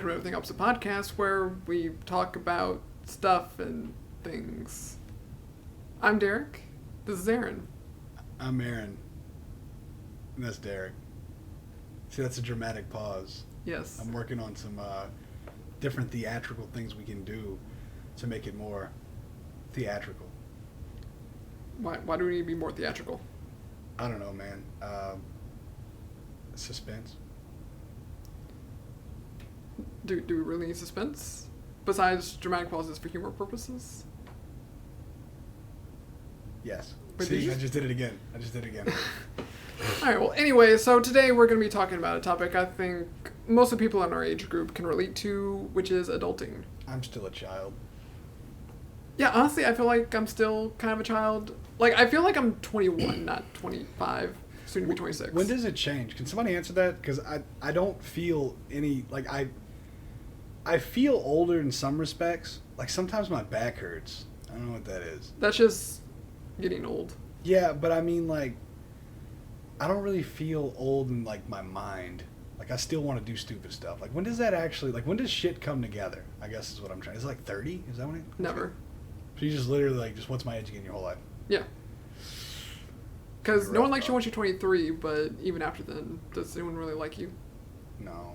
welcome to Everything Opposite Podcast, where we talk about stuff and things. I'm Derek. This is Aaron. I'm Aaron. And that's Derek. See, that's a dramatic pause. Yes. I'm working on some different theatrical things we can do to make it more theatrical. Why do we need to be more theatrical? I don't know, man. Suspense. Do we really need suspense? Besides dramatic pauses for humor purposes? Yes. Wait, See, did you- I just did it again. Alright, well, anyway, so today we're going to be talking about a topic I think most of the people in our age group can relate to, which is adulting. I'm still a child. Yeah, honestly, I feel like I'm still kind of a child. Like, I feel like I'm 21, not 25, soon to be 26. When does it change? Can somebody answer that? Because I don't feel any, like, I feel older in some respects. Like, sometimes my back hurts. I don't know what that is. That's just getting old. Yeah, but I mean, like, I don't really feel old in, like, my mind. Like, I still want to do stupid stuff. Like, when does that actually, like, when does shit come together? I guess is what I'm trying. Is it like 30? Is that when it? Never. So you just literally, like, just what's my age again your whole life? Yeah. Because no one likes you Rough, once you're 23, but even after then, does anyone really like you? No,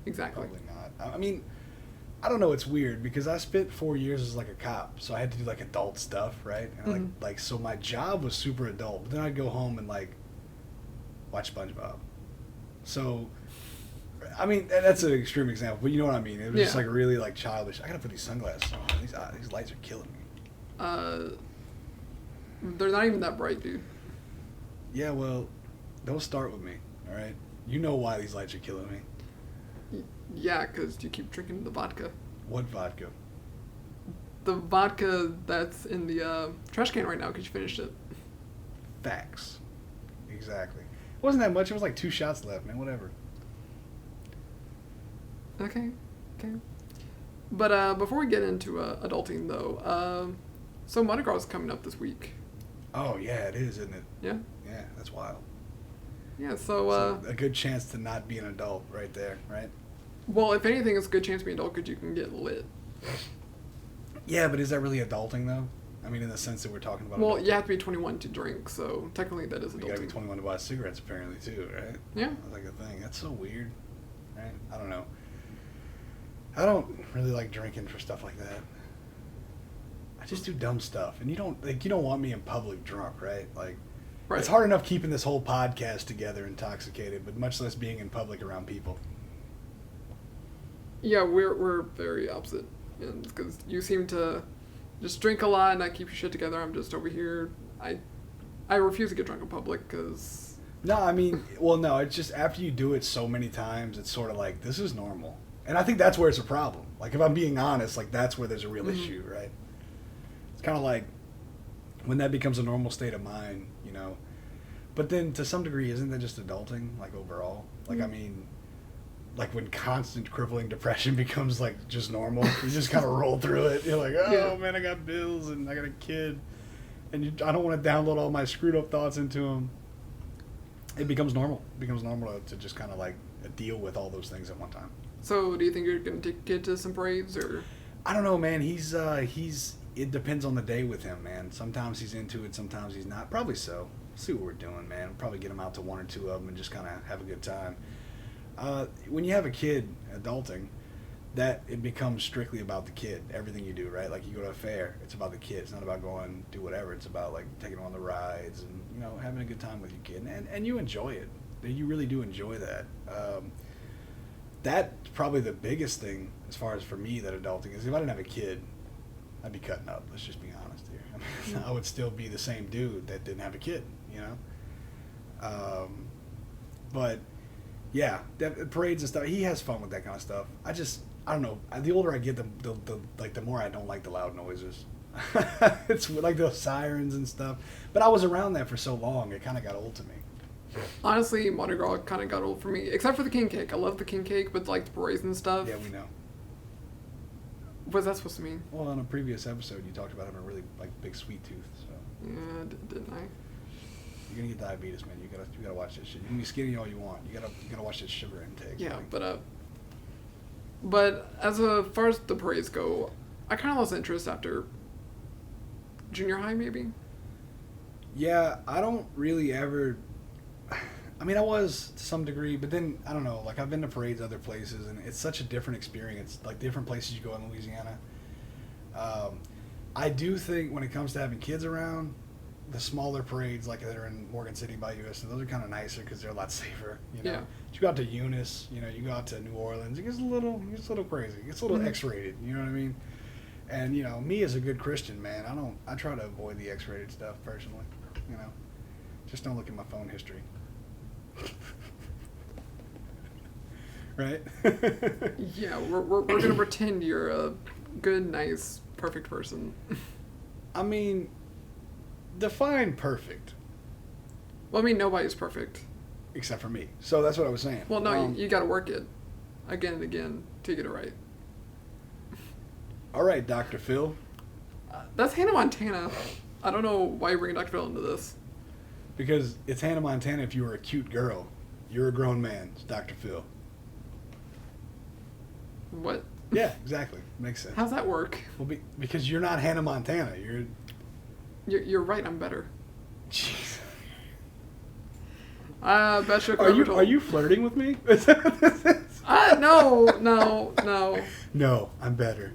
Exactly. probably not. I mean, I don't know. It's weird because I spent 4 years as, like, a cop. So I had to do, like, adult stuff, right? And, like, so my job was super adult. But then I'd go home and, like, watch SpongeBob. So, I mean, that's an extreme example, but you know what I mean. It was just, like, really, like, childish. I gotta put these sunglasses on. These lights are killing me. They're not even that bright, dude. Yeah, well, don't start with me, all right? You know why these lights are killing me. Yeah, because you keep drinking the vodka. What vodka? The vodka that's in the trash can right now because you finished it. Facts. Exactly. It wasn't that much. It was like 2 shots left, man. Whatever. Okay. But before we get into adulting, though, so Mardi Gras is coming up this week. Oh, yeah, it is, isn't it? Yeah? Yeah, that's wild. Yeah, so a good chance to not be an adult right there, right? well, if anything, it's a good chance to be an adult because you can get lit. Yeah, but is that really adulting, though? I mean, in the sense that we're talking about Well, adulting. you have to be 21 to drink, so technically that is You gotta be adulting. 21 to buy cigarettes, apparently, too, right? Yeah. That's like a thing. That's so weird, right? I don't know. I don't really like drinking for stuff like that. I just do dumb stuff, and you don't want me in public drunk, right? Like, Right. It's hard enough keeping this whole podcast together intoxicated, but much less being in public around people. Yeah, we're very opposite, and because you seem to just drink a lot and not keep your shit together. I'm just over here. I refuse to get drunk in public because. No, I mean, well, no, it's just after you do it so many times, it's sort of like, this is normal. And I think that's where it's a problem. Like, if I'm being honest, like, that's where there's a real issue, right? It's kind of like when that becomes a normal state of mind, you know. But then, to some degree, isn't that just adulting, like, overall? Like, I mean, like, when constant crippling depression becomes, like, just normal, you just kind of roll through it. You're like, oh, man, I got bills, and I got a kid, and I don't want to download all my screwed-up thoughts into them. It becomes normal. It becomes normal to just kind of, like, deal with all those things at one time. So, do you think you're gonna take a kid to some parades, or? I don't know, man. It depends on the day with him, man. Sometimes he's into it, sometimes he's not. Probably so. See what we're doing, man. We'll probably get him out to 1 or 2 of them and just kind of have a good time. When you have a kid, adulting, that it becomes strictly about the kid. Everything you do, right? Like, you go to a fair, it's about the kid. It's not about going do whatever. It's about, like, taking them on the rides and, you know, having a good time with your kid. And you enjoy it. You really do enjoy that. That's probably the biggest thing as far as for me that adulting is. If I didn't have a kid, I'd be cutting up. Let's just be honest here. I mean, I would still be the same dude that didn't have a kid, you know? But, yeah, parades and stuff, he has fun with that kind of stuff. I don't know. The older I get, the more I don't like the loud noises. It's like those sirens and stuff. But I was around that for so long, it kind of got old to me. Honestly, Mardi Gras kind of got old for me, except for the king cake. I love the king cake, but like the parades and stuff. Yeah, we know. What's that supposed to mean? Well, on a previous episode, you talked about having a really, like, big sweet tooth, so. Yeah, didn't I? You're gonna get diabetes, man. You gotta watch this shit. You can be skinny all you want. You gotta watch this sugar intake. Yeah, like, but But as far as the parades go, I kind of lost interest after junior high, maybe. Yeah, I don't really ever. I mean, I was to some degree, but then I don't know. Like I've been to parades other places, and it's such a different experience. Like different places you go in Louisiana. I do think when it comes to having kids around, the smaller parades like that are in Morgan City by US, those are kind of nicer because they're a lot safer. You know, Yeah. you go out to Eunice, you know, you go out to New Orleans, it gets a little crazy. It gets a little Mhm. X-rated. You know what I mean? And you know, me as a good Christian man, I try to avoid the X-rated stuff personally. You know, just don't look at my phone history. Right? Yeah, we're gonna pretend you're a good, nice, perfect person. I mean, define perfect, Well, I mean, nobody's perfect. except for me. So that's what I was saying. Well, no, you gotta work it again and again to get it right. All right, Dr. Phil. That's Hannah Montana. I don't know why you're bringing Dr. Phil into this. Because it's Hannah Montana if you were a cute girl. You're a grown man. It's Dr. Phil. What? Yeah, exactly. Makes sense. How's that work? Well, because you're not Hannah Montana. You're right. I'm better. Jeez. Best joke Are I've ever you told. are you flirting with me? No. No, I'm better.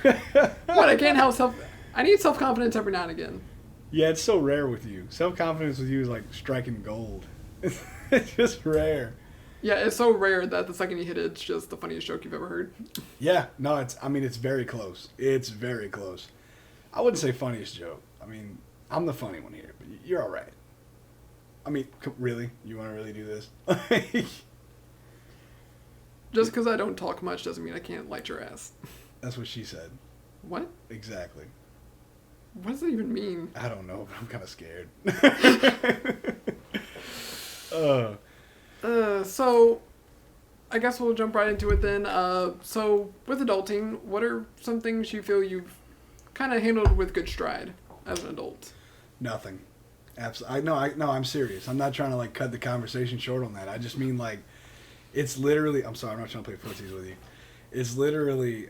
What? I can't help self. I need self confidence every now and again. Yeah, it's so rare with you. Self confidence with you is like striking gold. It's just rare. Yeah, it's so rare that the second you hit it, it's just the funniest joke you've ever heard. Yeah, no, it's very close. It's very close. I wouldn't say funniest joke. I mean, I'm the funny one here, but you're all right. I mean, really? You want to really do this? Just because I don't talk much doesn't mean I can't light your ass. That's what she said. What? Exactly. What does that even mean? I don't know, but I'm kind of scared. So I guess we'll jump right into it then. So with adulting, what are some things you feel you've kind of handled with good stride as an adult? Nothing. Absolutely. No, I'm serious. I'm not trying to like cut the conversation short on that. I just mean like, it's literally. I'm sorry. I'm not trying to play footsies with you. It's literally.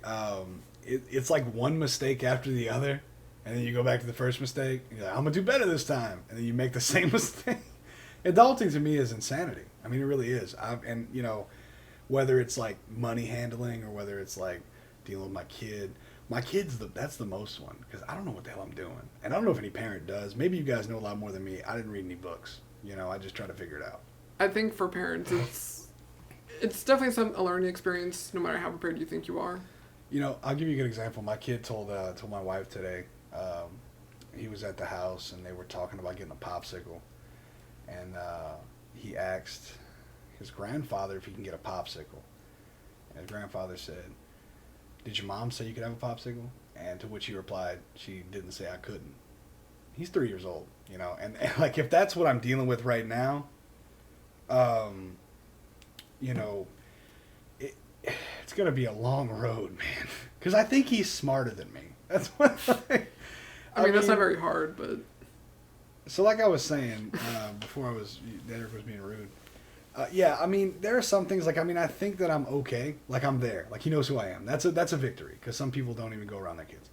It's like one mistake after the other, and then you go back to the first mistake. And you're like, I'm gonna do better this time, and then you make the same mistake. Adulting to me is insanity. I mean, it really is. And you know, whether it's like money handling or whether it's like dealing with my kid. My kid's that's the most one because I don't know what the hell I'm doing, and I don't know if any parent does. Maybe you guys know a lot more than me. I didn't read any books. You know, I just try to figure it out. I think for parents, it's definitely a learning experience, no matter how prepared you think you are. You know, I'll give you a good example. My kid told my wife today. He was at the house and they were talking about getting a popsicle, and he asked his grandfather if he can get a popsicle, and his grandfather said, "Did your mom say you could have a popsicle?" And to which he replied, "She didn't say I couldn't." He's 3 years old, you know, and like if that's what I'm dealing with right now, you know, it's gonna be a long road, man. Because I think he's smarter than me. That's what. I mean, that's not very hard, but So, like I was saying before, Derek was being rude. Yeah, I mean, there are some things, like, I mean, I think that I'm okay. Like, I'm there. Like, he knows who I am. That's a victory, because some people don't even go around their kids.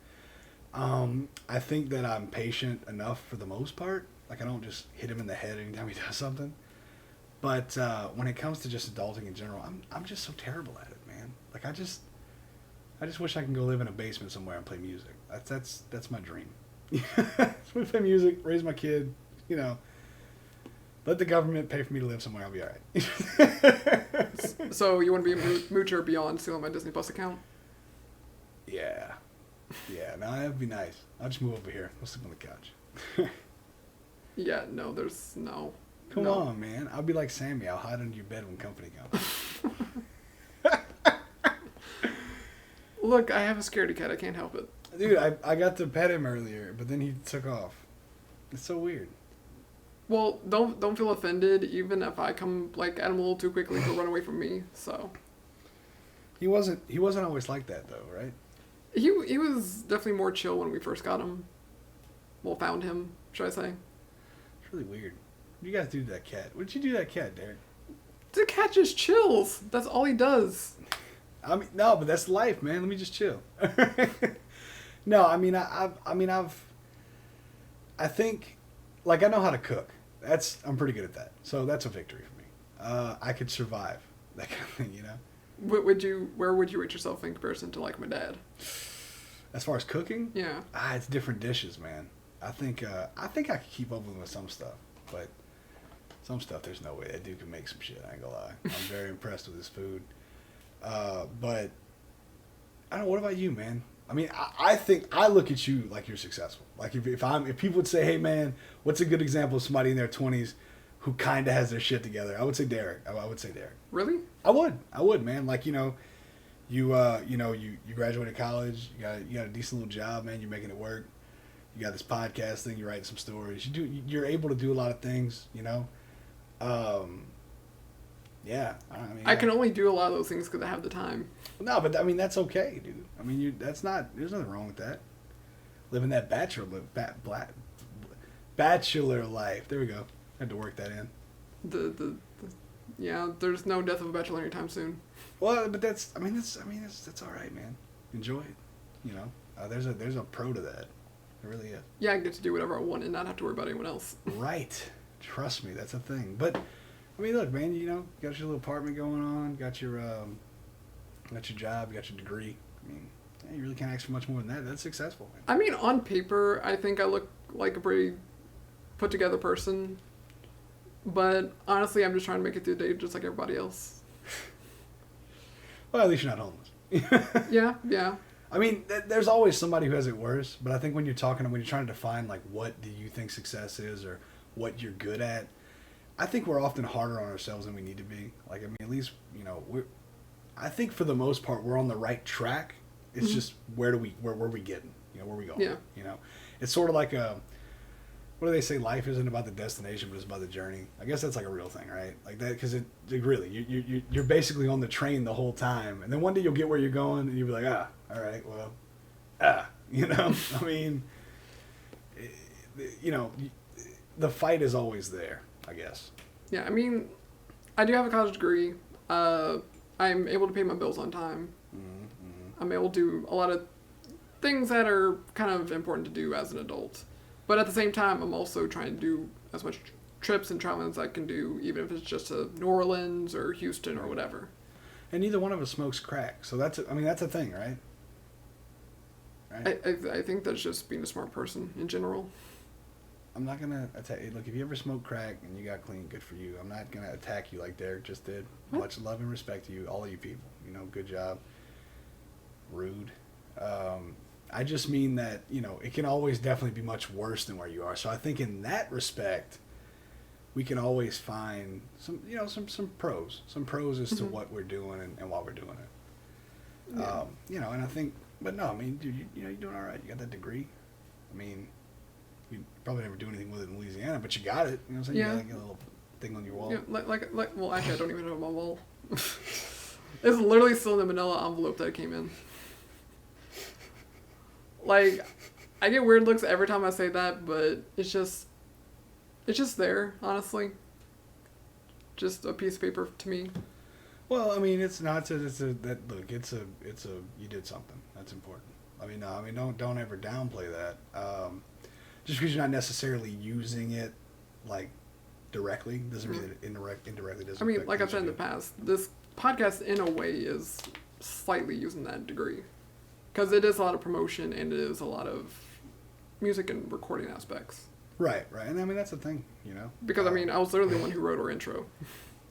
I think that I'm patient enough for the most part. Like, I don't just hit him in the head anytime he does something. But when it comes to just adulting in general, I'm just so terrible at it, man. Like, I just wish I can go live in a basement somewhere and play music. That's my dream. So we play music, raise my kid, you know. Let the government pay for me to live somewhere. I'll be all right. So you want to be a moocher beyond stealing my Disney Plus account? Yeah. Yeah, no, that'd be nice. I'll just move over here. I'll sleep on the couch. Yeah, no, there's no. Come no. on, man. I'll be like Sammy. I'll hide under your bed when company comes. Look, I have a scaredy cat. I can't help it. Dude, I got to pet him earlier, but then he took off. It's so weird. Well, don't feel offended, even if I come like at him a little too quickly, he'll run away from me. So He wasn't always like that though, right? he was definitely more chill when we first got him. Well, found him, should I say? It's really weird. What did you guys do to that cat? What did you do to that cat, Derek? The cat just chills. That's all he does. I mean, no, but that's life, man. Let me just chill. No, I mean, I think, like, I know how to cook. I'm pretty good at that. So that's a victory for me. I could survive that kind of thing, you know. Where would you rate yourself in comparison to like my dad? As far as cooking, Yeah. it's different dishes, man. I think I could keep up with some stuff, but some stuff there's no way that dude can make some shit. I ain't gonna lie. I'm very impressed with his food. But I don't know. What about you, man? I mean, I think I look at you like you're successful. Like if people would say, hey, man, what's a good example of somebody in their 20s who kind of has their shit together? I would say Derek. I would say Derek. Really? I would, man. Like, you know, you graduated college, you got a decent little job, man. You're making it work. You got this podcast thing. You're writing some stories. You're able to do a lot of things, you know. Yeah. I mean, I can only do a lot of those things because I have the time. No, but I mean that's okay, dude. I mean, there's nothing wrong with that. Living that bachelor life. There we go. Had to work that in. Yeah, there's no death of a bachelor anytime soon. Well, but that's all right, man. Enjoy it. You know, there's a pro to that. There really is. Yeah, I get to do whatever I want and not have to worry about anyone else. Right. Trust me, that's a thing. But I mean, look, man. You know, got your little apartment going on. Got your job. Got your degree. I mean, yeah, you really can't ask for much more than that. That's successful, man. I mean, on paper, I think I look like a pretty put together person. But honestly, I'm just trying to make it through the day just like everybody else. Well, at least you're not homeless. Yeah. I mean, there's always somebody who has it worse. But I think when you're trying to define like what do you think success is or what you're good at, I think we're often harder on ourselves than we need to be. Like, I mean, at least, you know, I think for the most part we're on the right track. It's just where we getting? You know, where we going? Yeah. You know, it's sort of like what do they say? Life isn't about the destination, but it's about the journey. I guess that's like a real thing, right? Like that, because really, you're basically on the train the whole time, and then one day you'll get where you're going, and you'll be like, all right, well, you know, I mean, you know, the fight is always there, I guess. Yeah, I mean, I do have a college degree. I'm able to pay my bills on time. Mm-hmm. I'm able to do a lot of things that are kind of important to do as an adult. But at the same time, I'm also trying to do as much trips and traveling as I can do, even if it's just to New Orleans or Houston or whatever. And neither one of us smokes crack, so that's a thing, right? Right. I think that's just being a smart person in general. I'm not gonna attack. Look, if you ever smoke crack and you got clean, good for you. I'm not gonna attack you like Derek just did. What? Much love and respect to you, all of you people. You know, good job. Rude. I just mean that, you know, it can always definitely be much worse than where you are. So I think in that respect, we can always find some pros as to what we're doing and why we're doing it. Yeah. You know, and I think, but no, I mean, dude, you're doing all right. You got that degree. I mean, you probably never do anything with it in Louisiana, but you got it. You know what I'm saying? Yeah. You got like a little thing on your wall. Yeah, like, well, actually, I don't even have it on my wall. It's literally still in the manila envelope that it came in. Like, I get weird looks every time I say that, but it's just there, honestly. Just a piece of paper to me. Well, I mean, it's not. You did something. That's important. I mean, no, I mean, don't ever downplay that. Just because you're not necessarily using it, like, directly, doesn't mean that it indirectly doesn't. I mean, affect like I've things said in you the do. past, this podcast, in a way, is slightly using that degree. Because it is a lot of promotion, and it is a lot of music and recording aspects. Right, and I mean, that's the thing, you know? Because, I mean, I was literally the one who wrote our intro.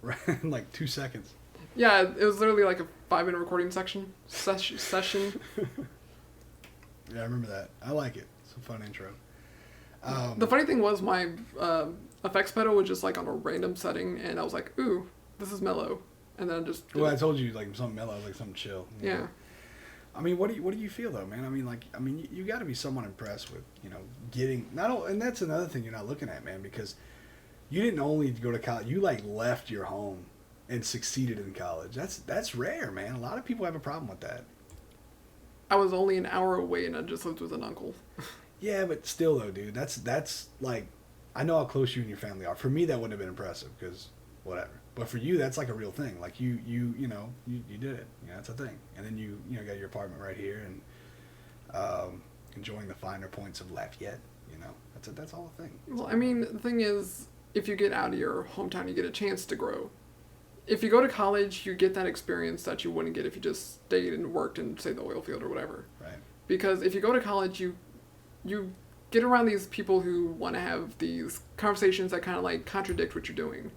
Right, in like 2 seconds. Yeah, it was literally like a 5-minute recording session. Yeah, I remember that. I like it. It's a fun intro. The funny thing was my effects pedal was just like on a random setting, and I was like, ooh, this is mellow. And then I just... Well, I told you, like, something mellow, like something chill. You Yeah. know? I mean, what do you feel, though, man? I mean, you got to be somewhat impressed with, you know, getting... And that's another thing you're not looking at, man, because you didn't only go to college. You, like, left your home and succeeded in college. That's rare, man. A lot of people have a problem with that. I was only an hour away, and I just lived with an uncle. Yeah, but still, though, dude, that's like... I know how close you and your family are. For me, that wouldn't have been impressive, because whatever. But for you, that's like a real thing. Like you did it. You know, that's a thing. And then you got your apartment right here and enjoying the finer points of Lafayette. You know, that's all a thing. Well, I mean, the thing is, if you get out of your hometown, you get a chance to grow. If you go to college, you get that experience that you wouldn't get if you just stayed and worked in, say, the oil field or whatever. Right. Because if you go to college, you get around these people who want to have these conversations that kind of like contradict what you're doing.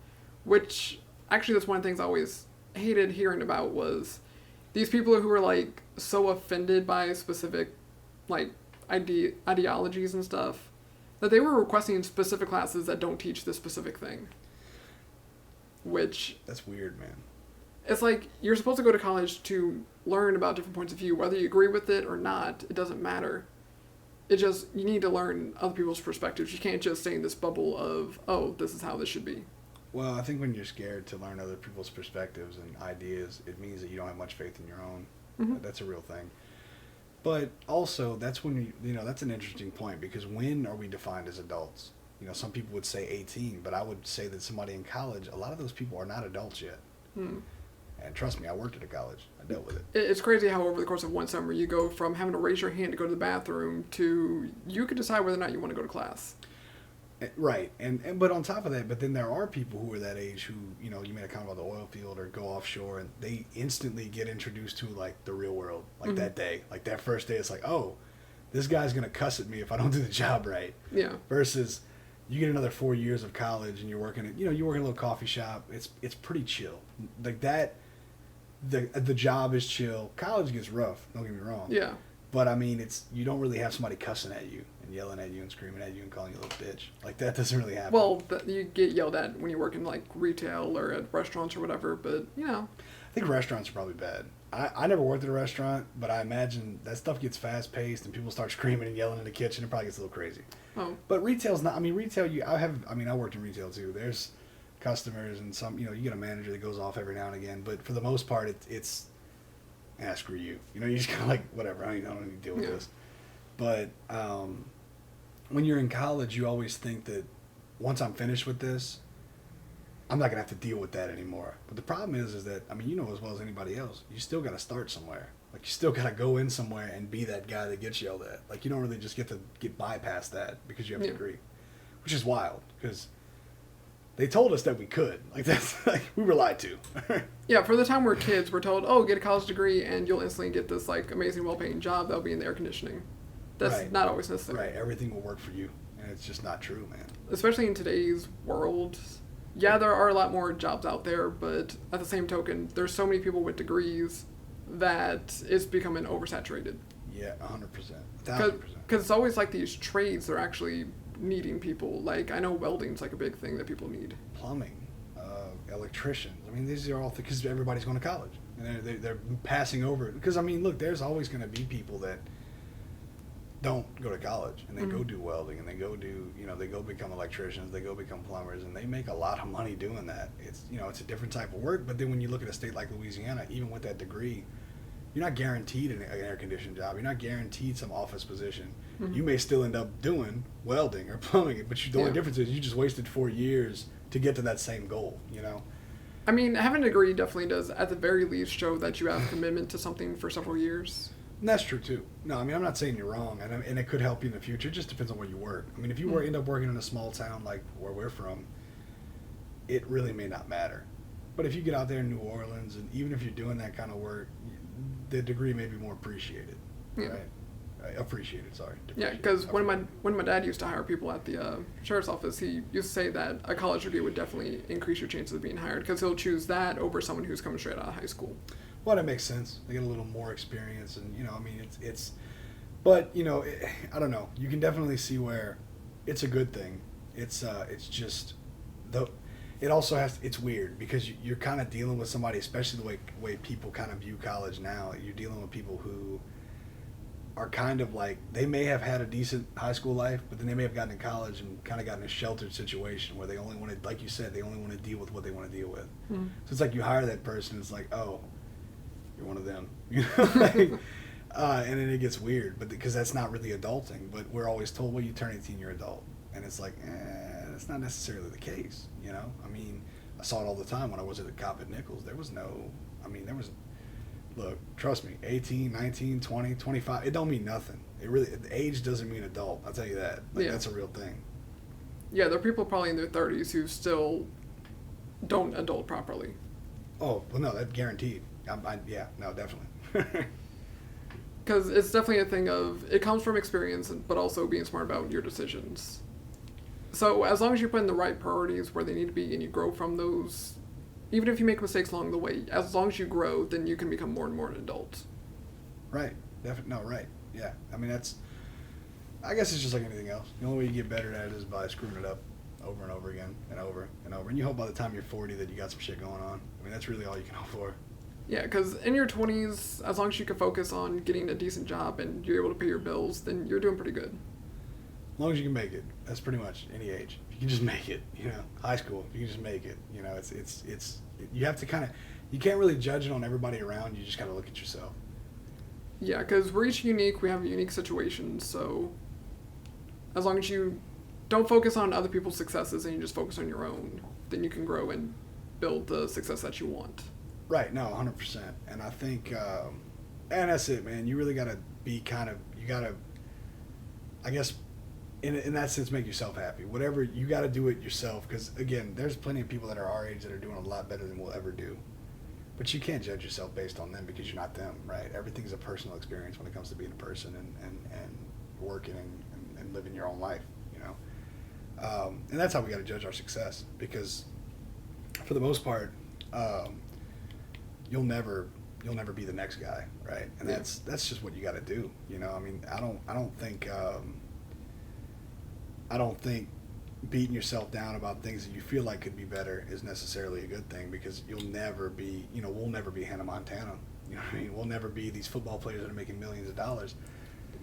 Which, actually, that's one of the things I always hated hearing about was these people who were like so offended by specific like ideologies and stuff that they were requesting specific classes that don't teach this specific thing. Which... That's weird, man. It's like, you're supposed to go to college to learn about different points of view. Whether you agree with it or not, it doesn't matter. It just, you need to learn other people's perspectives. You can't just stay in this bubble of, oh, this is how this should be. Well, I think when you're scared to learn other people's perspectives and ideas, it means that you don't have much faith in your own. Mm-hmm. That's a real thing. But also, that's when that's an interesting point, because when are we defined as adults? You know, some people would say 18, but I would say that somebody in college, a lot of those people are not adults yet. And trust me, I worked at a college. I dealt with it. It's crazy how over the course of one summer you go from having to raise your hand to go to the bathroom to you could decide whether or not you want to go to class. Right. And but on top of that, but then there are people who are that age who, you know, you made a comment about the oil field or go offshore and they instantly get introduced to like the real world, like that day. Like that first day, it's like, oh, this guy's going to cuss at me if I don't do the job right. Yeah. Versus you get another 4 years of college and you're working at, you work in a little coffee shop. It's pretty chill. Like that, the job is chill. College gets rough, don't get me wrong. Yeah. But I mean, you don't really have somebody cussing at you and yelling at you and screaming at you and calling you a little bitch. Like that doesn't really happen. Well, you get yelled at when you work in like retail or at restaurants or whatever, but you know. I think restaurants are probably bad. I never worked at a restaurant, but I imagine that stuff gets fast paced and people start screaming and yelling in the kitchen. It probably gets a little crazy. Oh. But retail's not. I mean, retail. I worked in retail too. There's customers and some. You get a manager that goes off every now and again. But for the most part, it's screw you. You just kind of like whatever. I don't need to deal with this. But when you're in college, you always think that once I'm finished with this, I'm not gonna have to deal with that anymore. But the problem is that you know as well as anybody else, you still gotta start somewhere. Like you still gotta go in somewhere and be that guy that gets yelled at. Like you don't really just get to get bypassed that because you have to agree, which is wild because they told us that we could. Like that's like we were lied to. Yeah, for the time we're kids, we're told, oh, get a college degree and you'll instantly get this like amazing, well-paying job that'll be in the air conditioning. That's not always necessary. Right, everything will work for you, and it's just not true, man. Especially in today's world. Yeah, there are a lot more jobs out there, but at the same token, there's so many people with degrees that it's becoming oversaturated. Yeah, 100%. 1,000%. Because it's always like these trades they're actually needing people. Like, I know welding's like a big thing that people need. Plumbing, electricians. These are all because everybody's going to college. And they're passing over. Because, look, there's always going to be people that don't go to college and they go do welding and they go do they go become electricians, they go become plumbers, and they make a lot of money doing that. It's it's a different type of work, but then when you look at a state like Louisiana, even with that degree, you're not guaranteed an air conditioned job, you're not guaranteed some office position. You may still end up doing welding or plumbing, but the only difference is you just wasted 4 years to get to that same goal. Having a degree definitely does at the very least show that you have commitment to something for several years. And that's true too. No, I'm not saying you're wrong, and it could help you in the future. It just depends on where you work. If you end up working in a small town like where we're from, it really may not matter. But if you get out there in New Orleans, and even if you're doing that kind of work, the degree may be more appreciated. Yeah. Right? Appreciated, sorry. Yeah, because when my dad used to hire people at the sheriff's office, he used to say that a college degree would definitely increase your chances of being hired because he'll choose that over someone who's coming straight out of high school. Well, that makes sense. They get a little more experience, and but I don't know. You can definitely see where it's a good thing. It's just it also it's weird because you're kind of dealing with somebody, especially the way people kind of view college now. You're dealing with people who are kind of like they may have had a decent high school life, but then they may have gotten to college and kind of gotten a sheltered situation where they only want to, like you said, they only want to deal with what they want to deal with. So it's like you hire that person, it's like, oh, you're one of them, and then it gets weird, but because that's not really adulting. But we're always told, well, you turn 18, you're adult, and it's like, that's not necessarily the case. I saw it all the time when I was at the cop at Nichols. Look, trust me, 18, 19, 20, 25, it don't mean nothing. Age doesn't mean adult. I'll tell you that. That's a real thing. Yeah, there are people probably in their 30s who still don't adult properly. Oh, well, no, that's guaranteed. Yeah, no, definitely. Because it's definitely a thing of, it comes from experience, but also being smart about your decisions. So as long as you put in the right priorities where they need to be and you grow from those, even if you make mistakes along the way, as long as you grow, then you can become more and more an adult. Right. No, right. Yeah. I mean, I guess it's just like anything else. The only way you get better at it is by screwing it up over and over again and over and over. And you hope by the time you're 40 that you got some shit going on. I mean, that's really all you can hope for. Yeah, because in your 20s, as long as you can focus on getting a decent job and you're able to pay your bills, then you're doing pretty good. As long as you can make it. That's pretty much any age. If you can just make it, high school, if you can just make it, you have to kind of, you can't really judge it on everybody around. You just got to look at yourself. Yeah, because we're each unique. We have unique situations. So as long as you don't focus on other people's successes and you just focus on your own, then you can grow and build the success that you want. Right. No, 100%. And I think, and that's it, man. You really got to be you got to, I guess, in that sense, make yourself happy. Whatever, you got to do it yourself. Because, again, there's plenty of people that are our age that are doing a lot better than we'll ever do. But you can't judge yourself based on them because you're not them, right? Everything's a personal experience when it comes to being a person and working and living your own life, And that's how we got to judge our success. Because, for the most part, you'll never be the next guy, right? And that's just what you got to do, I mean, I don't think beating yourself down about things that you feel like could be better is necessarily a good thing, because you'll never be, we'll never be Hannah Montana. You know what I mean? We'll never be these football players that are making millions of dollars.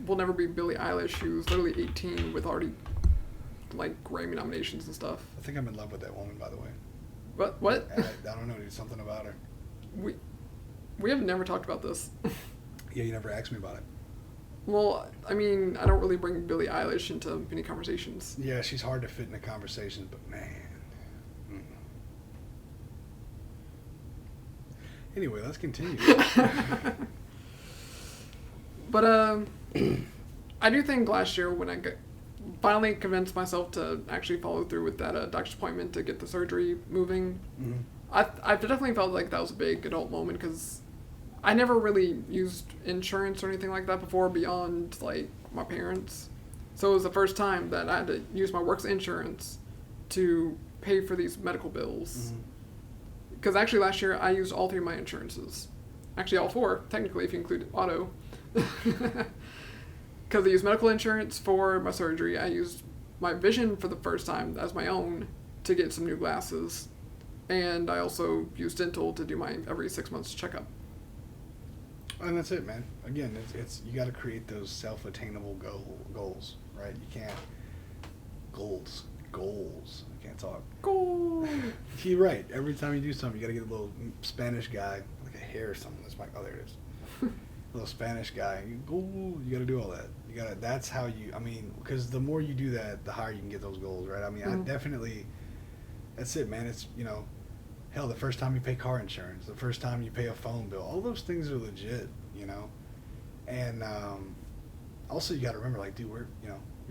We'll never be Billie Eilish, who's literally 18 with already Grammy nominations and stuff. I think I'm in love with that woman, by the way. What? I don't know, dude. Something about her. We have never talked about this. Yeah, you never asked me about it. Well, I mean, I don't really bring Billie Eilish into many conversations. Yeah, she's hard to fit into conversations, but man. Anyway, let's continue. But I do think last year when I finally convinced myself to actually follow through with that doctor's appointment to get the surgery moving, I definitely felt like that was a big adult moment, because I never really used insurance or anything like that before beyond my parents. So it was the first time that I had to use my work's insurance to pay for these medical bills. Because actually last year I used all 3 of my insurances. Actually all 4, technically, if you include auto. Because I used medical insurance for my surgery. I used my vision for the first time as my own to get some new glasses. And I also used dental to do my every 6 months checkup. And that's it, man. Again, it's you got to create those self-attainable goals, right? You can't goals. I can't talk. Goals. You're right. Every time you do something, you got to get a little Spanish guy, like a hair or something. There it is. A little Spanish guy. You got to do all that. You got to. That's how you. I mean, because the more you do that, the higher you can get those goals, right? I mean, I definitely. That's it, man. It's hell, the first time you pay car insurance, the first time you pay a phone bill, all those things are legit, And also you got to remember, dude, we're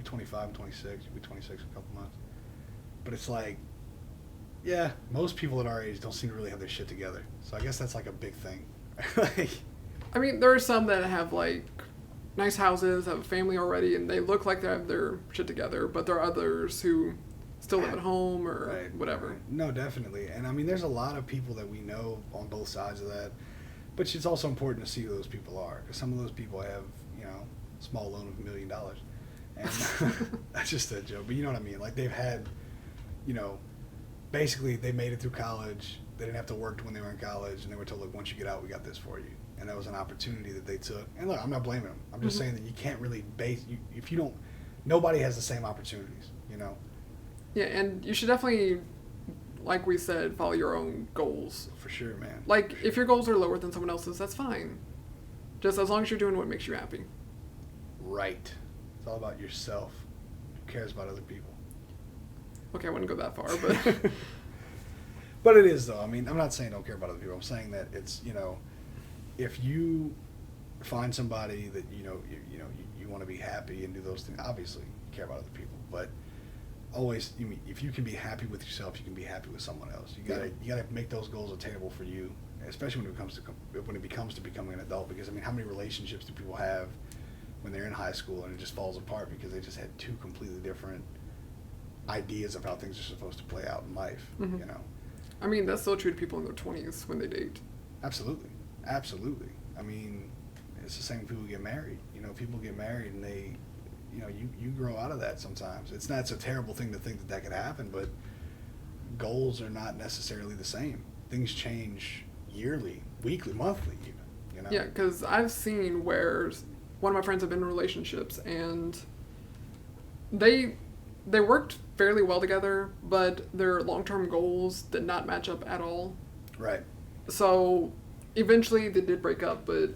25 and 26, you'll be 26 in a couple months. But it's yeah, most people at our age don't seem to really have their shit together. So I guess that's a big thing. I mean, there are some that have nice houses, have a family already, and they look like they have their shit together, but there are others who still live at home or whatever. Right. No, definitely. And I mean, there's a lot of people that we know on both sides of that, but it's also important to see who those people are, because some of those people have, a small loan of $1 million. And that's just a joke, but you know what I mean? They've had, basically they made it through college. They didn't have to work when they were in college, and they were told, look, once you get out, we got this for you. And that was an opportunity that they took. And look, I'm not blaming them. I'm just saying that you can't really nobody has the same opportunities, Yeah, and you should definitely, like we said, follow your own goals. For sure, man. If your goals are lower than someone else's, that's fine. Just as long as you're doing what makes you happy. Right. It's all about yourself. Who cares about other people? Okay, I wouldn't go that far, but... But it is though. I mean, I'm not saying don't care about other people. I'm saying that it's, if you find somebody that you want to be happy and do those things. Obviously, you care about other people, but always, if you can be happy with yourself, you can be happy with someone else. You gotta make those goals attainable for you, especially when it becomes to becoming an adult. Because I mean, how many relationships do people have when they're in high school and it just falls apart because they just had two completely different ideas of how things are supposed to play out in life? Mm-hmm. I mean, that's still true to people in their 20s when they date. Absolutely. I mean, it's the same when people get married. People get married and they, you grow out of that sometimes. It's a terrible thing to think that could happen, but goals are not necessarily the same. Things change yearly, weekly, monthly even, Yeah, because I've seen where one of my friends have been in relationships and they worked fairly well together, but their long-term goals did not match up at all. Right. So eventually they did break up, but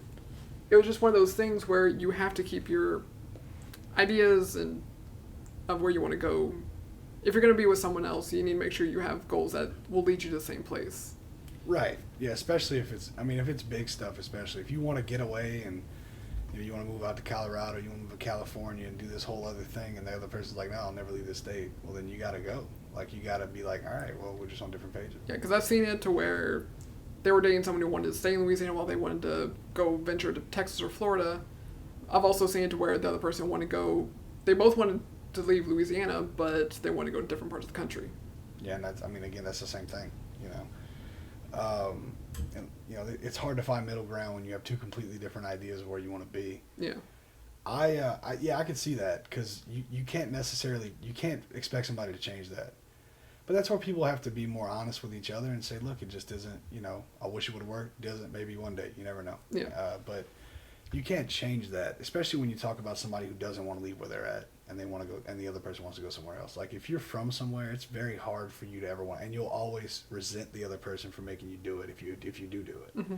it was just one of those things where you have to keep your ideas and of where you want to go. If you're going to be with someone else, you need to make sure you have goals that will lead you to the same place. Right. Yeah, especially if it's big stuff, especially if you want to get away and you want to move out to Colorado, you want to move to California and do this whole other thing, and the other person's like, no, I'll never leave this state. Well, then you got to go. Like, you got to be like, all right, well, we're just on different pages. Yeah, because I've seen it to where they were dating someone who wanted to stay in Louisiana while they wanted to go venture to Texas or Florida. I've also seen it to where the other person they both wanted to leave Louisiana, but they wanted to go to different parts of the country. Yeah, and that's the same thing, it's hard to find middle ground when you have two completely different ideas of where you want to be. Yeah. I could see that, because you can't expect somebody to change that. But that's where people have to be more honest with each other and say, look, it just isn't, I wish it would work. Doesn't, maybe one day, you never know. Yeah. But you can't change that, especially when you talk about somebody who doesn't want to leave where they're at and they want to go, and the other person wants to go somewhere else. Like, if you're from somewhere, it's very hard for you to ever want, and you'll always resent the other person for making you do it if you do it. Mm-hmm.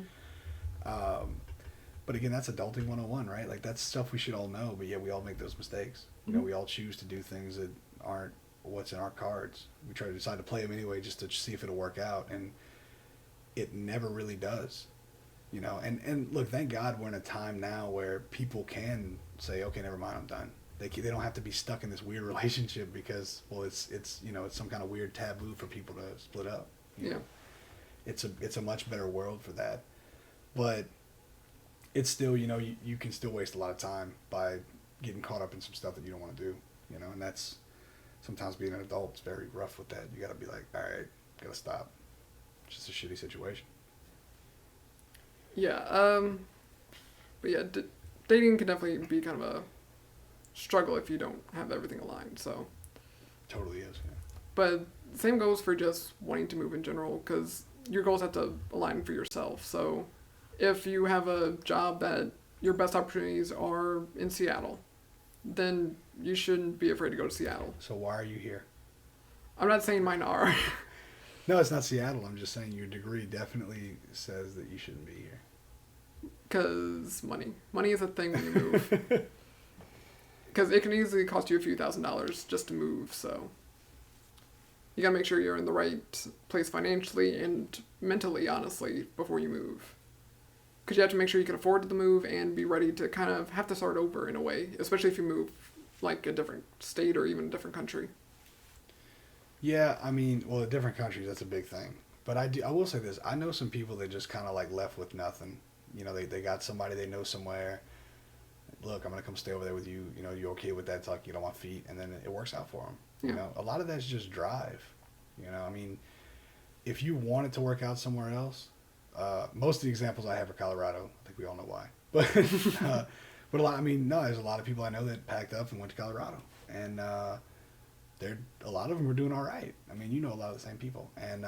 But again, that's adulting 101, right? Like, that's stuff we should all know, but yeah, we all make those mistakes. Mm-hmm. We all choose to do things that aren't what's in our cards. We try to decide to play them anyway just to see if it'll work out, and it never really does. And look, thank God we're in a time now where people can say, okay, never mind, I'm done. They don't have to be stuck in this weird relationship because, well, it's some kind of weird taboo for people to split up. Yeah. It's a much better world for that. But it's still, you can still waste a lot of time by getting caught up in some stuff that you don't want to do, and that's sometimes being an adult is very rough with that. You got to be like, all right, got to stop. It's just a shitty situation. Yeah. But yeah, dating can definitely be kind of a struggle if you don't have everything aligned. So. Totally is. Yeah. But same goes for just wanting to move in general, because your goals have to align for yourself. So if you have a job that your best opportunities are in Seattle, then you shouldn't be afraid to go to Seattle. So why are you here? I'm not saying mine are. No, it's not Seattle. I'm just saying your degree definitely says that you shouldn't be here. Because money. Money is a thing when you move. Because it can easily cost you a few $1,000s just to move, so you gotta make sure you're in the right place financially and mentally, honestly, before you move. Because you have to make sure you can afford the move and be ready to kind of have to start over in a way, especially if you move like a different state or even a different country. Yeah, a different countries, that's a big thing. But I will say this, I know some people that just kind of like left with nothing. They got somebody they know somewhere. Look, I'm going to come stay over there with you. You okay with that? It's like, get on my feet. And then it works out for them. Yeah. A lot of that's just drive. If you want it to work out somewhere else, most of the examples I have are Colorado. I think we all know why. But there's a lot of people I know that packed up and went to Colorado. And a lot of them are doing all right. A lot of the same people. And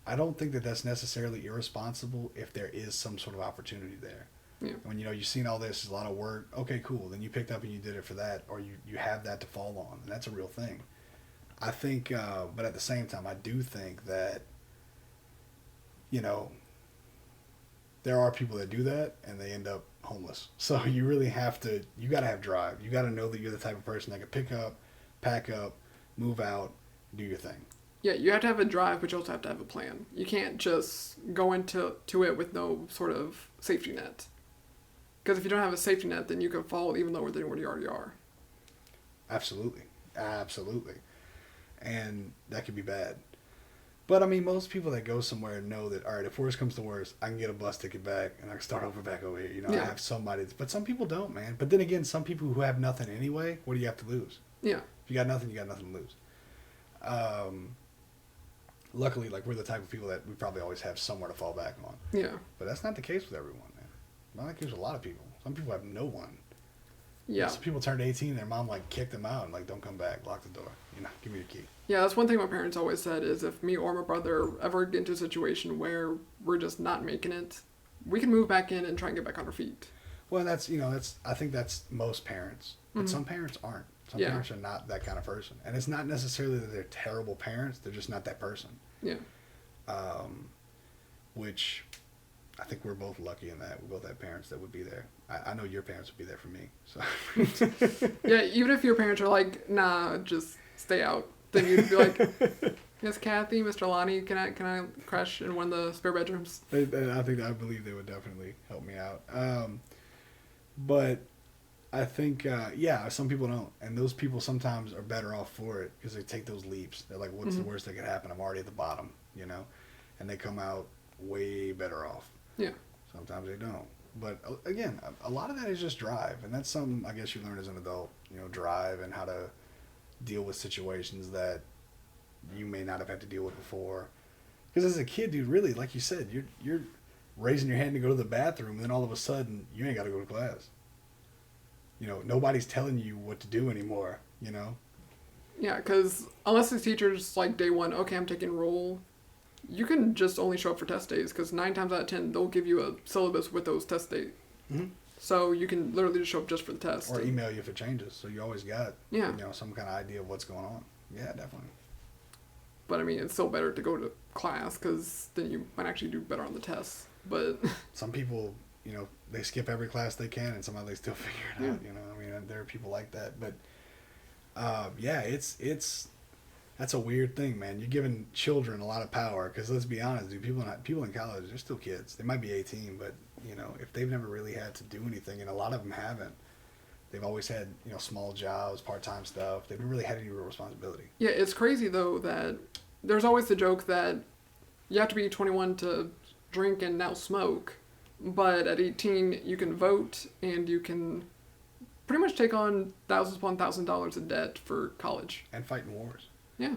I don't think that that's necessarily irresponsible if there is some sort of opportunity there. Yeah. When you've seen all this, a lot of work. Okay, cool. Then you picked up and you did it for that, or you have that to fall on, and that's a real thing. I think, but at the same time, I do think that there are people that do that and they end up homeless. So you really have to. You got to have drive. You got to know that you're the type of person that can pick up, pack up, move out, do your thing. Yeah, you have to have a drive, but you also have to have a plan. You can't just go into it with no sort of safety net. Because if you don't have a safety net, then you can fall even lower than where you already are. Absolutely. Absolutely. And that could be bad. But, I mean, most people that go somewhere know that, all right, if worst comes to worst, I can get a bus ticket back and I can start over back over here. You know, Yeah. I have somebody. But some people don't, man. But then again, some people who have nothing anyway, what do you have to lose? Yeah. If you got nothing, you got nothing to lose. Luckily, like, we're the type of people that we probably always have somewhere to fall back on. Yeah. But that's not the case with everyone, man. Not the case with a lot of people. Some people have no one. Yeah. Some people turned 18 and their mom, like, kicked them out and, like, don't come back. Lock the door. You know, give me your key. Yeah, that's one thing my parents always said is if me or my brother ever get into a situation where we're just not making it, we can move back in and try and get back on our feet. Well, that's, you know, I think that's most parents. But some parents aren't. Some Yeah. parents are not that kind of person. And it's not necessarily that they're terrible parents. They're just not that person. Yeah. Which I think we're both lucky in that. We both have parents that would be there. I know your parents would be there for me. So Yeah, even if your parents are like, nah, just stay out, then you'd be like, yes, Kathy, Mr. Lonnie, can I crash in one of the spare bedrooms? I believe they would definitely help me out. But I think, yeah, some people don't. And those people sometimes are better off for it because they take those leaps. They're like, what's the worst that could happen? I'm already at the bottom, you know? And they come out way better off. Yeah. Sometimes they don't. But again, a lot of that is just drive. And that's something I guess you learn as an adult, you know, drive and how to deal with situations that you may not have had to deal with before. Because as a kid, dude, really, like you said, you're raising your hand to go to the bathroom, and then all of a sudden, you ain't got to go to class. You know, nobody's telling you what to do anymore, you know? Yeah, because unless the teacher's like day one, okay, I'm taking roll, you can just only show up for test days because 9 times out of 10, they'll give you a syllabus with those test days. Mm-hmm. So you can literally just show up just for the test. Or email you if it changes, so you always got, Yeah. you know, some kind of idea of what's going on. Yeah, definitely. But I mean, it's still better to go to class because then you might actually do better on the tests. But Some people, you know, they skip every class they can, and somehow they still figure it out. Yeah. You know, I mean, there are people like that. But yeah, it's that's a weird thing, man. You're giving children a lot of power because let's be honest, dude. People in college, they're still kids. They might be 18, but you know, if they've never really had to do anything, and a lot of them haven't. They've always had, you know, small jobs, part-time stuff. They've never really had any real responsibility. yeah, it's crazy though that there's always the joke that you have to be 21 to drink and now smoke, but at 18 you can vote and you can pretty much take on thousands upon $1,000 of debt for college. And fighting wars. Yeah.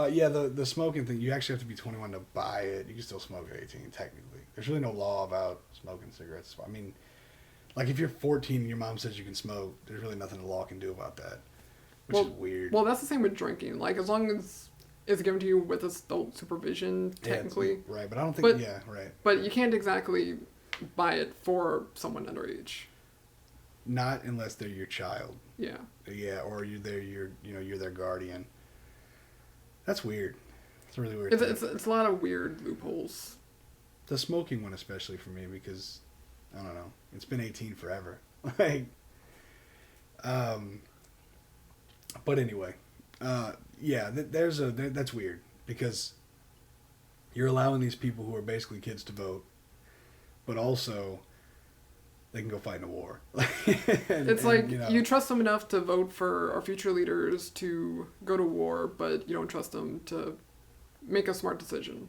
Yeah, the smoking thing, you actually have to be 21 to buy it. You can still smoke at 18, technically. There's really no law about smoking cigarettes. I mean, like if you're 14 and your mom says you can smoke, there's really nothing the law can do about that, which is weird. Well, that's the same with drinking. Like, as long as it's given to you with adult supervision, technically. Yeah, right, but I don't think, right. But you can't exactly buy it for someone underage. Not unless they're your child. Yeah. Yeah, or you're their guardian. That's weird. It's a really weird It's, thing. it's a lot of weird loopholes. The smoking one especially for me because, I don't know, it's been 18 forever. Like, but anyway, yeah, that's weird because you're allowing these people who are basically kids to vote, but also they can go fight in a war. It's like you trust them enough to vote for our future leaders to go to war, but you don't trust them to make a smart decision,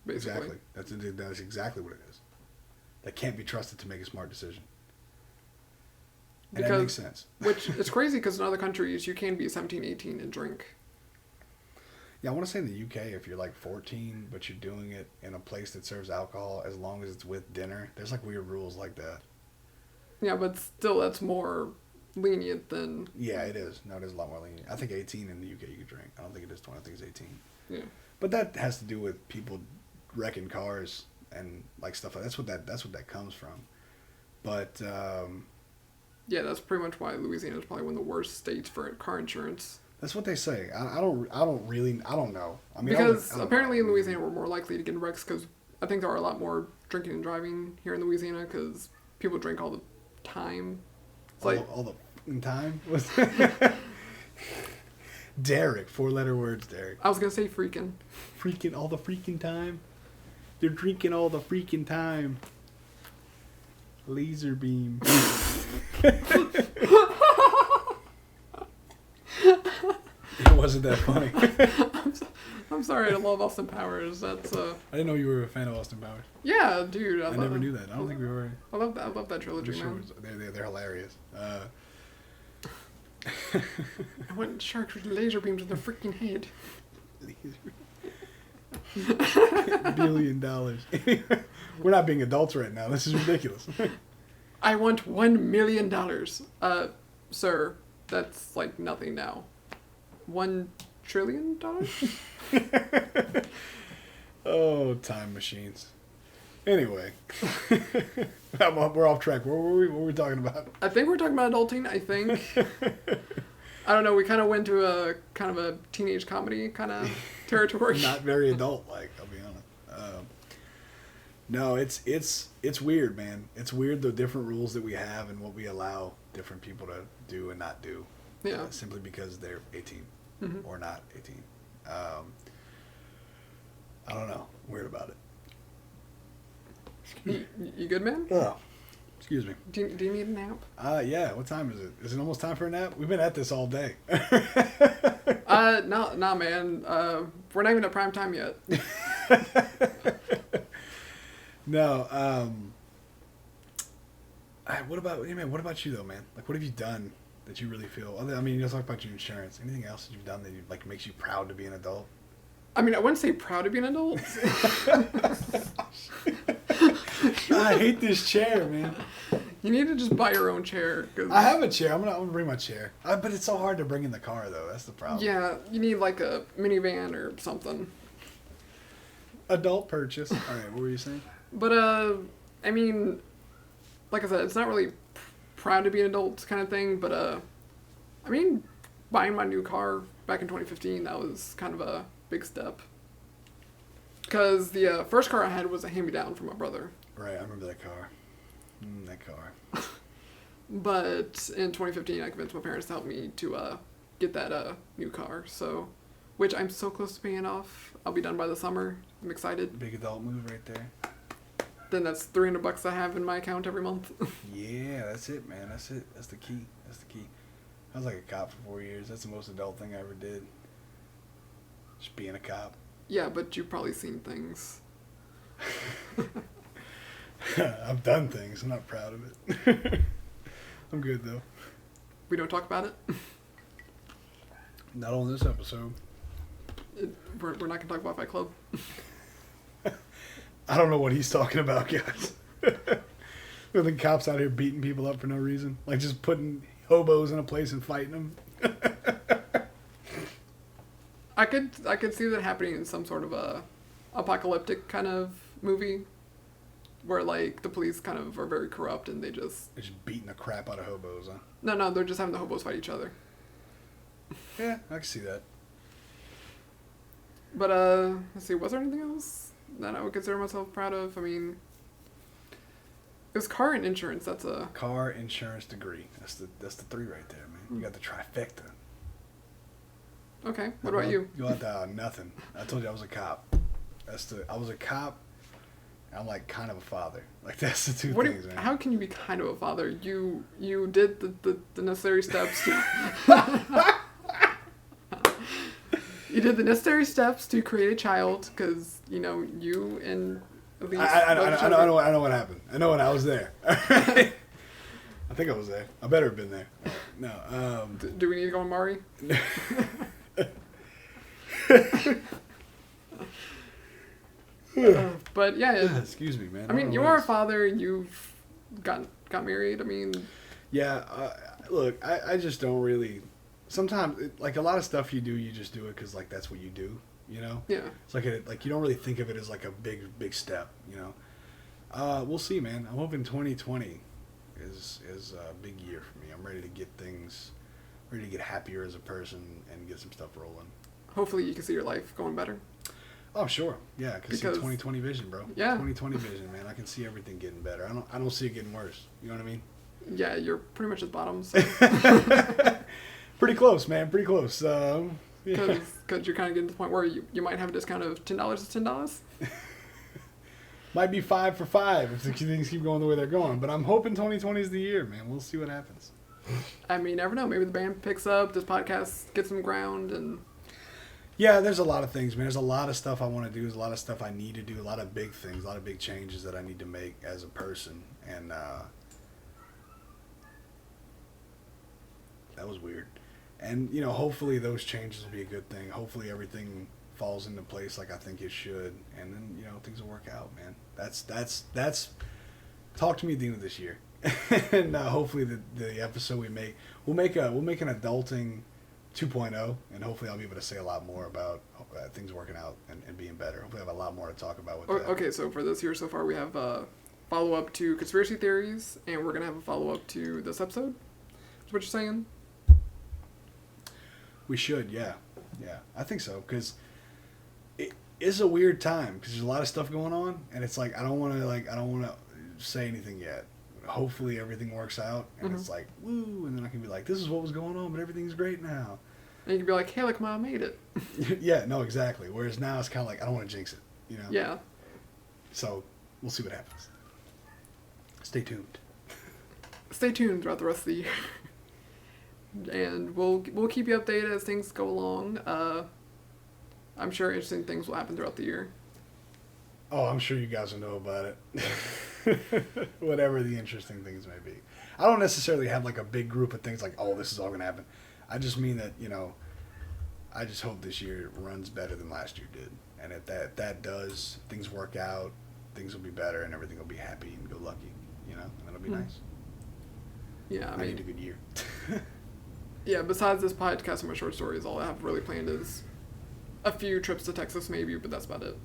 basically. Exactly. That's exactly what it is. They can't be trusted to make a smart decision. And that makes sense. Which it's crazy because in other countries you can be 17, 18 and drink. Yeah, I want to say in the UK, if you're like 14, but you're doing it in a place that serves alcohol, as long as it's with dinner, there's like weird rules like that. Yeah, but still, that's more lenient than... Yeah, it is. No, it is a lot more lenient. I think 18 in the UK you can drink. I don't think it is 20. I think it's 18. Yeah. But that has to do with people wrecking cars and like stuff like that. That's what that comes from. But yeah, that's pretty much why Louisiana is probably one of the worst states for car insurance. That's what they say. I don't know. I mean, because apparently in Louisiana we're more likely to get in wrecks because I think there are a lot more drinking and driving here in Louisiana because people drink all the time. It's all the time. Derek, 4-letter words, Derek. I was gonna say freaking. Freaking all the freaking time. They're drinking all the freaking time. Laser beam. It wasn't that funny. I'm sorry, I love Austin Powers. That's I didn't know you were a fan of Austin Powers. yeah, dude. I never knew that. I don't think we were. I love that. I love that trilogy, Sure, man. they're hilarious. I want sharks with laser beams in their freaking head. $1 billion. We're not being adults right now. This is ridiculous. I want $1 million. Sir, that's like nothing now. $1 trillion? Oh, time machines. Anyway, we're off track. What were we talking about? I think we're talking about adulting. I think. I don't know. We kind of went to a kind of a teenage comedy kind of territory. Not very adult-like, I'll be honest. No, it's weird, man. It's weird the different rules that we have and what we allow different people to do and not do. Yeah. Simply because they're 18 or not 18. I don't know. Weird about it. You good, man? Oh, excuse me. Do you need a nap? Yeah. What time is it? Is it almost time for a nap? We've been at this all day. Nah, man. We're not even at prime time yet. No. What about you though, man? Like, what have you done that you really feel? I mean, you talk about your insurance. Anything else that you've done that like makes you proud to be an adult? I mean, I wouldn't say proud to be an adult. I hate this chair, man. You need to just buy your own chair. Cause I have a chair. I'm gonna bring my chair. But it's so hard to bring in the car, though. That's the problem. yeah, you need like a minivan or something. Adult purchase. All right, what were you saying? But I mean, like I said, it's not really proud to be an adult kind of thing. But I mean, buying my new car back in 2015, that was kind of a big step. Because the first car I had was a hand-me-down from my brother. Right, I remember that car. That car. But in 2015, I convinced my parents to help me to get that new car. So, which I'm so close to paying off. I'll be done by the summer. I'm excited. Big adult move right there. Then that's $300 I have in my account every month. Yeah, that's it, man. That's it. That's the key. That's the key. I was like a cop for 4 years. That's the most adult thing I ever did. Just being a cop. Yeah, but you've probably seen things. I've done things. I'm not proud of it. I'm good, though. We don't talk about it. Not on this episode. We're not going to talk about Fight Club. I don't know what he's talking about, guys. The cops out here beating people up for no reason. Like just putting hobos in a place and fighting them. I could see that happening in some sort of a apocalyptic kind of movie where like the police kind of are very corrupt and they They're just beating the crap out of hobos, huh? No, they're just having the hobos fight each other. Yeah, I can see that. But let's see, was there anything else that I would consider myself proud of? I mean, it was car and insurance. That's a car, insurance, degree. That's the three right there, man. You got the trifecta. okay. What about you? You got nothing. I told you I was a cop. I was a cop. And I'm like kind of a father. Like that's the two things, man. How can you be kind of a father? You did the necessary steps to. You did the necessary steps to create a child because you and Elise. I know what happened. I know when I was there. I think I was there. I better have been there. No. Do we need to go on Mari? But yeah. Excuse me, man. I mean, you are a father. You've got married. I mean. Yeah. Look, I just don't really. Sometimes, like a lot of stuff you do, you just do it because like that's what you do. You know. Yeah. It's like you don't really think of it as like a big step. You know. We'll see, man. I'm hoping 2020 is a big year for me. I'm ready to get happier as a person and get some stuff rolling. Hopefully, you can see your life going better. Oh, sure. Yeah, because 2020 vision, bro. Yeah. 2020 vision, man. I can see everything getting better. I don't see it getting worse. You know what I mean? Yeah, you're pretty much at the bottom. So. Pretty close, man. Pretty close. Yeah. Because you're kind of getting to the point where you might have a discount of $10 is $10. Might be 5 for 5 if things keep going the way they're going. But I'm hoping 2020 is the year, man. We'll see what happens. I mean, you never know. Maybe the band picks up, this podcast gets some ground, and... Yeah, there's a lot of things, man. There's a lot of stuff I want to do. There's a lot of stuff I need to do. A lot of big things. A lot of big changes that I need to make as a person. And that was weird. And, you know, hopefully those changes will be a good thing. Hopefully everything falls into place like I think it should. And then, you know, things will work out, man. That's talk to me at the end of this year. And hopefully the episode we'll make an adulting 2.0, and hopefully I'll be able to say a lot more about things working out and being better. Hopefully I have a lot more to talk about with that. Okay, so for this year so far, we have a follow-up to conspiracy theories, and we're going to have a follow-up to this episode. Is what you're saying? We should, yeah. Yeah, I think so, because it is a weird time, because there's a lot of stuff going on, and it's like, I don't want to say anything yet. Hopefully everything works out, and it's like, woo, and then I can be like, this is what was going on, but everything's great now. And you can be like, hey, look, Mom, I made it. Yeah, no, exactly. Whereas now it's kind of like, I don't want to jinx it, you know? Yeah. So, we'll see what happens. Stay tuned. Stay tuned throughout the rest of the year. And we'll keep you updated as things go along. I'm sure interesting things will happen throughout the year. Oh, I'm sure you guys will know about it. Whatever the interesting things may be. I don't necessarily have like a big group of things like, oh, this is all going to happen. I just mean that, you know, I just hope this year runs better than last year did. And if that does, things work out, things will be better, and everything will be happy and go lucky, you know, and it'll be nice. Yeah, I need a good year. Yeah, besides this podcast and my short stories, all I have really planned is a few trips to Texas maybe, but that's about it.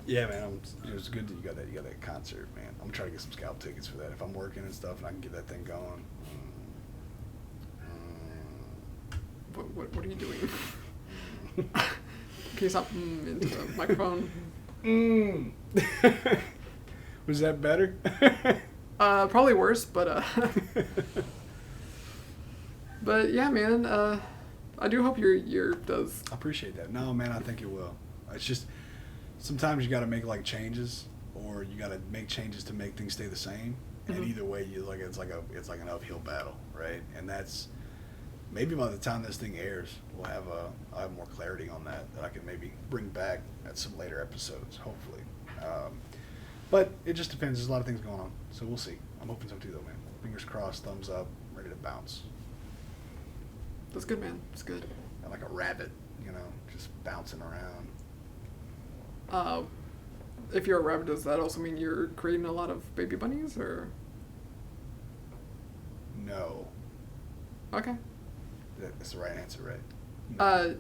Yeah, man, it was good that you got that concert, man. I'm trying to get some scalp tickets for that. If I'm working and stuff and I can get that thing going. What are you doing? Can you stop into the microphone? Was that better? Probably worse, but but yeah, man. I do hope your year does. I appreciate that. No, man, I think it will. It's just sometimes you got to make like changes, or you got to make changes to make things stay the same. And either way, it's like an uphill battle, right? And that's maybe by the time this thing airs, I'll have more clarity on that I can maybe bring back at some later episodes, hopefully. But it just depends. There's a lot of things going on, so we'll see. I'm hoping so too, though, man. Fingers crossed, thumbs up, ready to bounce. That's good, man. It's good. I'm like a rabbit, you know, just bouncing around. If you're a rabbit, does that also mean you're creating a lot of baby bunnies, or? No. Okay. That's the right answer, right? No.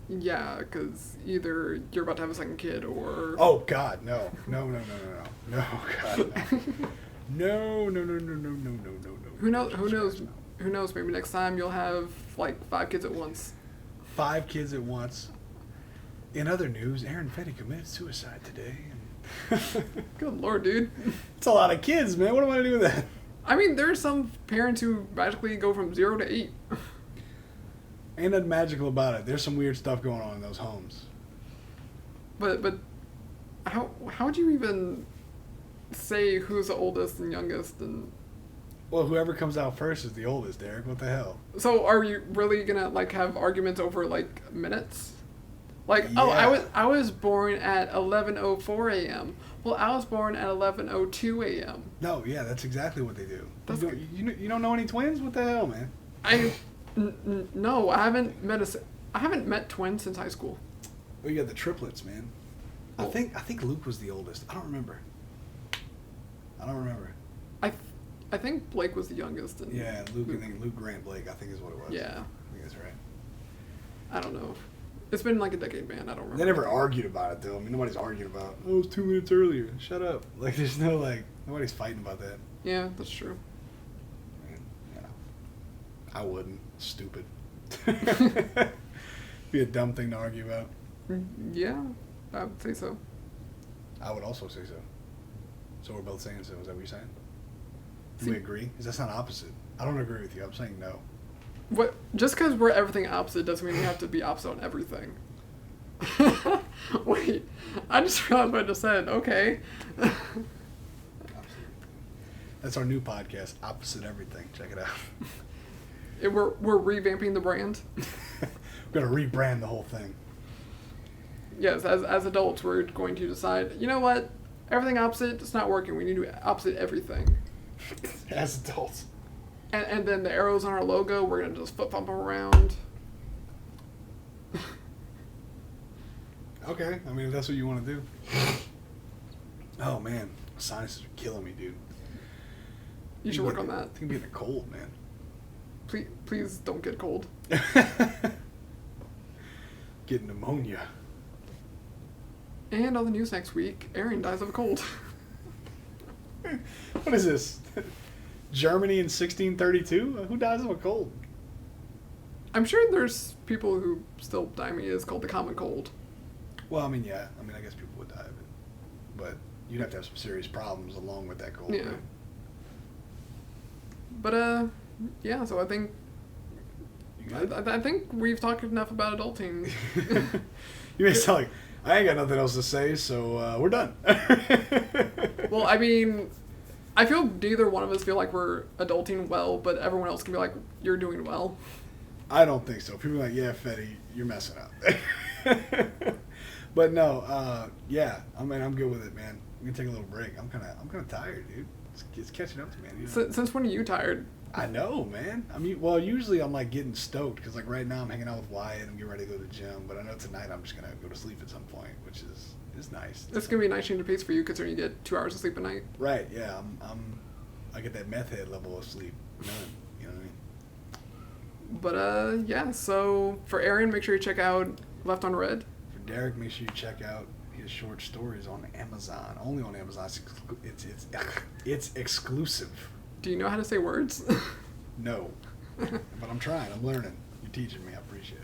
Yeah, because either you're about to have a second kid, or... Oh, God, no. No, God, no. No. Who knows, maybe next time you'll have, like, 5 kids at once. 5 kids at once. In other news, Aaron Fetty committed suicide today. Good Lord, dude. It's a lot of kids, man. What am I going to do with that? I mean, there are some parents who magically go from 0 to 8. Ain't nothing magical about it. There's some weird stuff going on in those homes. But how would you even say who's the oldest and youngest? And well, whoever comes out first is the oldest, Derek. What the hell? So are you really gonna like have arguments over like minutes? Like, yeah. Oh, I was born at 11:04 a.m. Well, I was born at 11:02 a.m. No, yeah, that's exactly what they do. That's You don't know any twins? What the hell, man? No, I haven't met twins since high school. Oh, you got the triplets, man. Well, I think Luke was the oldest. I don't remember. I think Blake was the youngest. And yeah, Luke Grant Blake, I think is what it was. Yeah. I think that's right. I don't know. It's been like a decade, man. I don't remember. They never argued about it, though. I mean, nobody's arguing about, oh, it was 2 minutes earlier. Shut up. Like, there's no, like, nobody's fighting about that. Yeah, that's true. And, you know, I wouldn't. Stupid. Be a dumb thing to argue about. Yeah, I would say so. I would also say so. So we're both saying so. Is that what you're saying? Do we agree? Because that's not opposite. I don't agree with you. I'm saying no. What? Just because we're everything opposite doesn't mean we have to be opposite on everything. Wait, I just realized what I just said. Okay. That's our new podcast, Opposite Everything. Check it out. We're revamping the brand. We're gonna rebrand the whole thing. Yes, as adults, we're going to decide. You know what? Everything opposite, it's not working. We need to opposite everything. As adults. And then the arrows on our logo, we're gonna just flip them around. Okay, I mean, if that's what you want to do. Oh man, sinuses are killing me, dude. You should work on that. I think I'm getting a cold, man. Please don't get cold. Getting pneumonia. And on the news next week, Aaron dies of a cold. What is this? Germany in 1632? Who dies of a cold? I'm sure there's people who still die. I mean, it's called the common cold. Well, I mean, yeah. I mean, I guess people would die of it. But you'd have to have some serious problems along with that cold. Yeah. Right? But, yeah, so I think... I think we've talked enough about adulting. You may sound like, I ain't got nothing else to say, so we're done. Well, I mean, I feel neither one of us feel like we're adulting well, but everyone else can be like, you're doing well. I don't think so. People are like, yeah, Fetty, you're messing up. But no, yeah, I mean, I'm good with it, man. We can take a little break. I'm kind of tired, dude. It's catching up to me. You know? Since when are you tired? I know, man. I mean, well, usually I'm like getting stoked because like right now I'm hanging out with Wyatt. I'm getting ready to go to the gym, but I know tonight I'm just gonna go to sleep at some point, which is nice. It's gonna be a nice change of pace for you, considering you get 2 hours of sleep a night. Right? Yeah. I get that meth head level of sleep. None. You know what I mean? But yeah. So for Aaron, make sure you check out Left on Red. For Derek, make sure you check out his short stories on Amazon. Only on Amazon. It's exclusive. Do you know how to say words? No. But I'm trying. I'm learning. You're teaching me. I appreciate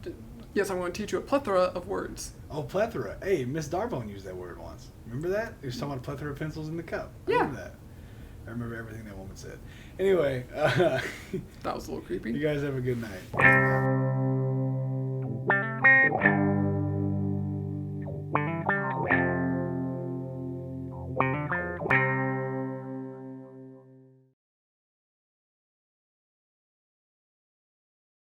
it. Yes, I'm going to teach you a plethora of words. Oh, plethora. Hey, Miss Darvone used that word once. Remember that? He was talking about a plethora of pencils in the cup. I remember that. I remember everything that woman said. Anyway. That was a little creepy. You guys have a good night.